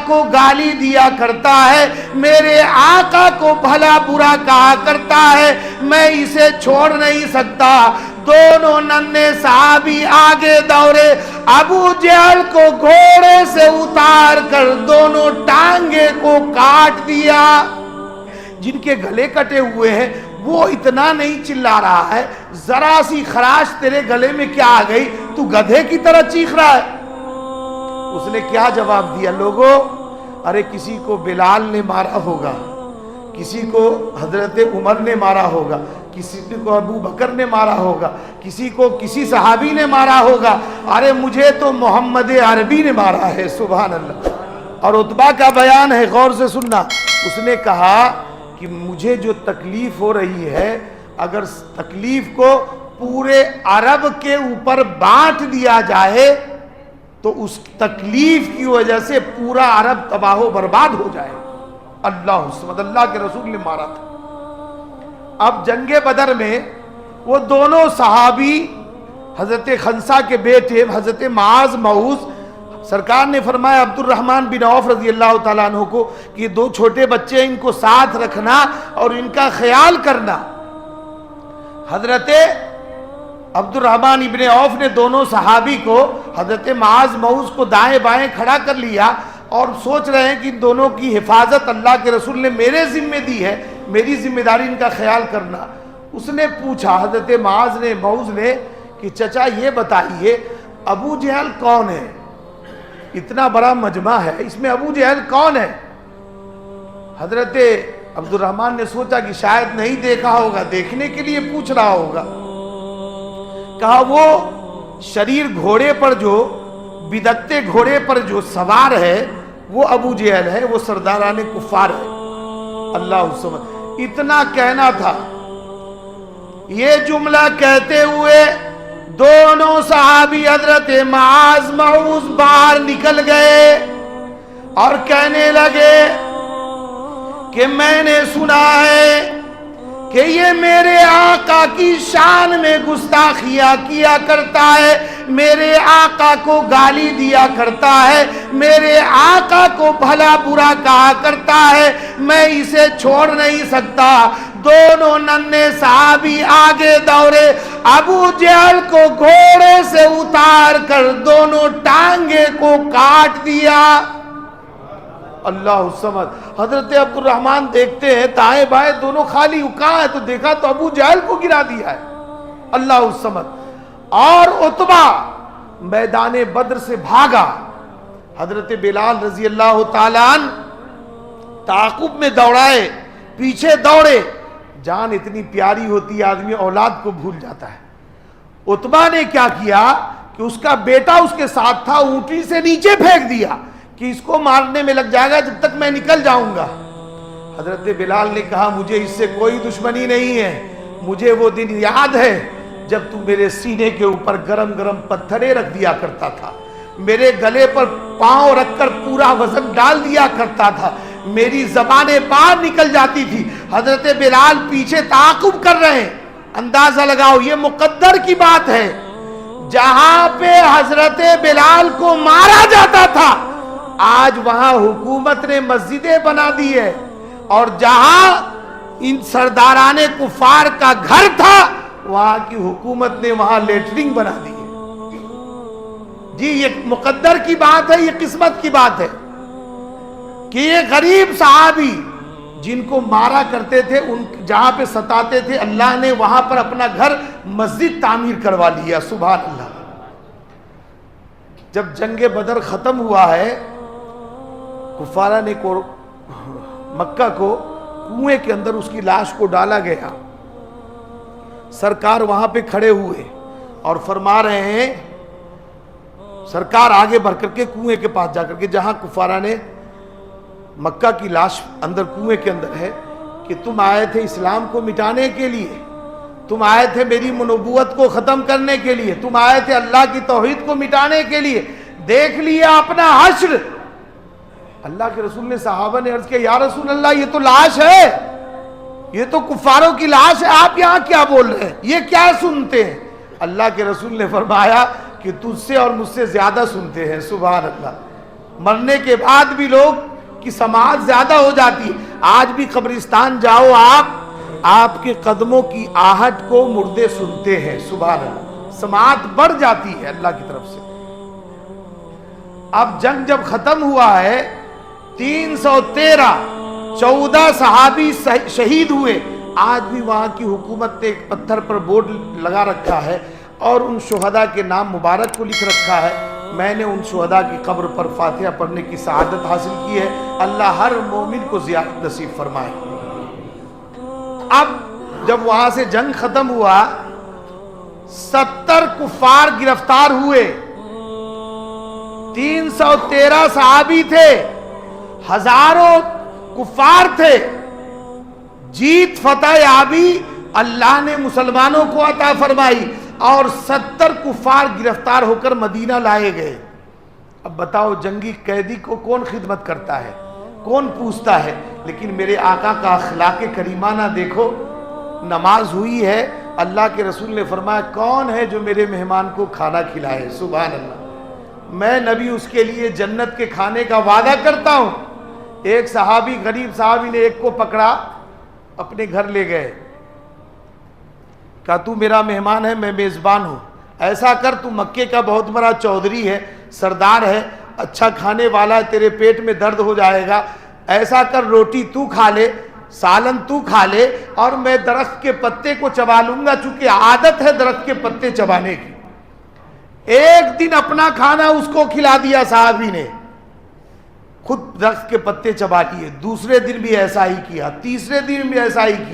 کو گالی دیا کرتا ہے، میرے آقا کو بھلا برا کہا کرتا ہے، میں اسے چھوڑ نہیں سکتا۔ دونوں ننھے صحابی آگے دوڑے، ابو جہل کو گھوڑے سے اتار کر دونوں ٹانگے کو کاٹ دیا۔ جن کے گلے کٹے ہوئے ہیں وہ اتنا نہیں چلا رہا ہے، ذرا سی خراش تیرے گلے میں کیا آ گئی، تو گدھے کی طرح چیخ رہا ہے۔ اس نے کیا جواب دیا؟ لوگوں، ارے کسی کو بلال نے مارا ہوگا، کسی کو حضرت عمر نے مارا ہوگا، کسی کو ابو بکر نے مارا ہوگا، کسی کو کسی صحابی نے مارا ہوگا، ارے مجھے تو محمد عربی نے مارا ہے۔ سبحان اللہ۔ اور عتبہ کا بیان ہے، غور سے سننا۔ اس نے کہا کہ مجھے جو تکلیف ہو رہی ہے، اگر تکلیف کو پورے عرب کے اوپر بانٹ دیا جائے تو اس تکلیف کی وجہ سے پورا عرب تباہ و برباد ہو جائے۔ اللہ سبحانہ، اللہ کے رسول نے مارا تھا۔ اب جنگ بدر میں وہ دونوں صحابی، حضرت خنسہ کے بیٹے حضرت معاذ موعوذ، سرکار نے فرمایا عبد الرحمن بن عوف رضی اللہ تعالیٰ عنہ کو کہ یہ دو چھوٹے بچے، ان کو ساتھ رکھنا اور ان کا خیال کرنا۔ حضرت عبد الرحمن ابن عوف نے دونوں صحابی کو، حضرت معاذ موعوذ کو دائیں بائیں کھڑا کر لیا اور سوچ رہے ہیں کہ ان دونوں کی حفاظت اللہ کے رسول نے میرے ذمہ دی ہے، میری ذمہ داری ان کا خیال کرنا۔ اس نے پوچھا حضرت موعوذ نے کہ چچا یہ بتائیے ابو جہل کون ہے؟ اتنا بڑا مجمع ہے، اس میں ابو جہل کون ہے؟ حضرت عبد الرحمن نے سوچا کہ شاید نہیں دیکھا ہوگا، دیکھنے کے لیے پوچھ رہا ہوگا۔ کہا وہ شریر گھوڑے پر، جو بدکتے گھوڑے پر جو سوار ہے وہ ابو جہل ہے، وہ سرداران کفار ہے۔ اللہ سبحانہ، اتنا کہنا تھا۔ یہ جملہ کہتے ہوئے دونوں صحابی حضرت معاذ موعوذ باہر نکل گئے اور کہنے لگے کہ میں نے سنا ہے کہ یہ میرے آقا کی شان میں گستاخیاں کیا کرتا ہے، میرے آقا کو گالی دیا کرتا ہے، میرے آقا کو بھلا برا کہا کرتا ہے، میں اسے چھوڑ نہیں سکتا۔ دونوں ننھے صحابی آگے دوڑے، ابو جہل کو گھوڑے سے اتار کر دونوں ٹانگے کو کاٹ دیا۔ اللہ سمجھ۔ حضرت عبد الرحمن دیکھتے ہیں دائیں بائیں دونوں خالی، کہاں ہے تو دیکھا تو ابو جہل کو گرا دیا ہے۔ اللہ سمجھ۔ اور عتبہ میدان بدر سے بھاگا، حضرت بلال رضی اللہ تعالیٰ عنہ تعاقب میں دوڑائے، پیچھے دوڑے۔ جان اتنی پیاری ہوتی ہے، آدمی اولاد کو بھول جاتا ہے۔ عتبہ نے کیا کیا کہ اس کا بیٹا اس کے ساتھ تھا، اونٹی سے نیچے پھینک دیا کہ اس کو مارنے میں لگ جائے گا جب تک میں نکل جاؤں گا۔ حضرت بلال نے کہا مجھے اس سے کوئی دشمنی نہیں ہے، مجھے وہ دن یاد ہے جب تو میرے سینے کے اوپر گرم گرم پتھریں رکھ دیا کرتا تھا، میرے گلے پر پاؤں رکھ کر پورا وزن ڈال دیا کرتا تھا، میری زبانیں باہر نکل جاتی تھی۔ حضرت بلال پیچھے تعاقب کر رہے ہیں۔ اندازہ لگاؤ، یہ مقدر کی بات ہے، جہاں پہ حضرت بلال کو مارا جاتا تھا آج وہاں حکومت نے مسجدیں بنا دی ہے، اور جہاں ان سرداران کفار کا گھر تھا وہاں کی حکومت نے وہاں لیٹرنگ بنا دی ہے۔ جی یہ مقدر کی بات ہے، یہ قسمت کی بات ہے کہ یہ غریب صحابی جن کو مارا کرتے تھے، ان جہاں پہ ستاتے تھے، اللہ نے وہاں پر اپنا گھر مسجد تعمیر کروا لیا۔ سبحان اللہ۔ جب جنگ بدر ختم ہوا ہے، کفارہ نے مکہ کو کنویں کے اندر اس کی لاش کو ڈالا گیا۔ سرکار وہاں پہ کھڑے ہوئے اور فرما رہے ہیں، سرکار آگے بڑھ کر کے کنویں کے پاس جا کر کے، جہاں کفارہ نے مکہ کی لاش اندر کنویں کے اندر ہے، کہ تم آئے تھے اسلام کو مٹانے کے لیے، تم آئے تھے میری نبوت کو ختم کرنے کے لیے، تم آئے تھے اللہ کی توحید کو مٹانے کے لیے، دیکھ لیا اپنا حشر۔ اللہ کے رسول نے، صحابہ نے عرض کیا یا رسول اللہ یہ تو لاش ہے، یہ تو کفاروں کی لاش ہے، آپ یہاں کیا بول رہے ہیں، یہ کیا سنتے ہیں؟ اللہ کے رسول نے فرمایا کہ تجھ سے اور مجھ سے زیادہ سنتے ہیں۔ سبحان اللہ۔ مرنے کے بعد بھی لوگ کی سماعت زیادہ ہو جاتی ہے. آج بھی قبرستان جاؤ آپ کے قدموں کی آہٹ کو مردے سنتے ہیں. سبحان اللہ, سماعت بڑھ جاتی ہے اللہ کی طرف سے. اب جنگ جب ختم ہوا ہے 14 صحابی شہید ہوئے. آج بھی وہاں کی حکومت نے ایک پتھر پر بورڈ لگا رکھا ہے اور ان شہداء کے نام مبارک کو لکھ رکھا ہے. میں نے ان شہداء کی قبر پر فاتحہ پڑھنے کی سعادت حاصل کی ہے. اللہ ہر مومن کو زیارت نصیب فرمائے. اب جب وہاں سے جنگ ختم ہوا 70 کفار گرفتار ہوئے. 313 صحابی تھے, ہزاروں کفار تھے. جیت فتح یابی اللہ نے مسلمانوں کو عطا فرمائی اور 70 کفار گرفتار ہو کر مدینہ لائے گئے. اب بتاؤ جنگی قیدی کو کون خدمت کرتا ہے, کون پوچھتا ہے؟ لیکن میرے آقا کا اخلاق کریمانہ دیکھو. نماز ہوئی ہے, اللہ کے رسول نے فرمایا کون ہے جو میرے مہمان کو کھانا کھلائے. سبحان اللہ, میں نبی اس کے لیے جنت کے کھانے کا وعدہ کرتا ہوں. ایک صحابی, غریب صحابی نے ایک کو پکڑا, اپنے گھر لے گئے, کہا تو میرا مہمان ہے, میں میزبان ہوں, ایسا کر تو مکے کا بہت بڑا چودھری ہے, سردار ہے, اچھا کھانے والا ہے, تیرے پیٹ میں درد ہو جائے گا, ایسا کر روٹی تو کھا لے, سالن تو کھا لے, اور میں درخت کے پتے کو چبا لوں گا, چونکہ عادت ہے درخت کے پتے چبانے کی. ایک دن اپنا کھانا اس کو کھلا دیا صحابی نے, خود درخت کے پتے چبا لیے. دوسرے دن بھی ایسا ہی کیا, تیسرے دن بھی ایسا ہی کیا.